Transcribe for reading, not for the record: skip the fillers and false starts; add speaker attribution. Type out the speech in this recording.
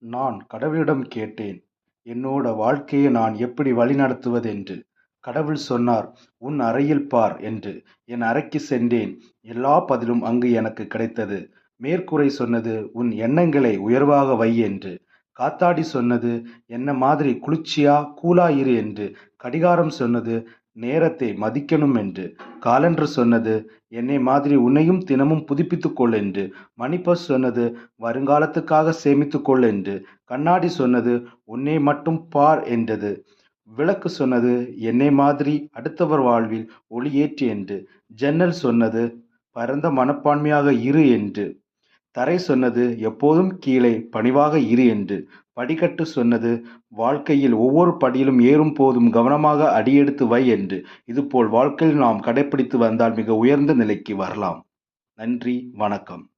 Speaker 1: நான் கடவுளிடம் கேட்டேன், என்னோட வாழ்க்கையை நான் எப்படி வழிநடத்துவதென்று. கடவுள் சொன்னார், "உன் அறையில் பார்" என்று. என் அறைக்குச் சென்றேன். எல்லா பதிலும் அங்கு எனக்குக் கிடைத்தது. மேற்கூரை சொன்னது, "உன் எண்ணங்களை உயர்வாக வை" என்று. காத்தாடி சொன்னது, "என்ன மாதிரி குளிர்ச்சியா கூலா இரு" என்று. கடிகாரம் சொன்னது, "நேரத்தை மதிக்கணும்" என்று. காலண்டர் சொன்னது, "என்னை மாதிரி உன்னையும் தினமும் புதுப்பித்துக் கொள்" என்று. மணிபர்ஸ் சொன்னது, "வருங்காலத்துக்காக சேமித்துக் கொள்" என்று. கண்ணாடி சொன்னது, "உன்னை மட்டும் பார்" என்றது. விளக்கு சொன்னது, "என்னை மாதிரி அடுத்தவர் வாழ்வில் ஒளியேற்று" என்று. ஜன்னல் சொன்னது, "பரந்த மனப்பான்மையாக இரு" என்று. தரை சொன்னது, "எப்போதும் கீழே பணிவாக இரு" என்று. படிக்கட்டு சொன்னது, "வாழ்க்கையில் ஒவ்வொரு படியிலும் ஏறும் போதும் கவனமாக அடியெடுத்து வை" என்று. இதுபோல் வாழ்க்கையில் நாம் கடைப்பிடித்து வந்தால் மிக உயர்ந்த நிலைக்கு வரலாம். நன்றி, வணக்கம்.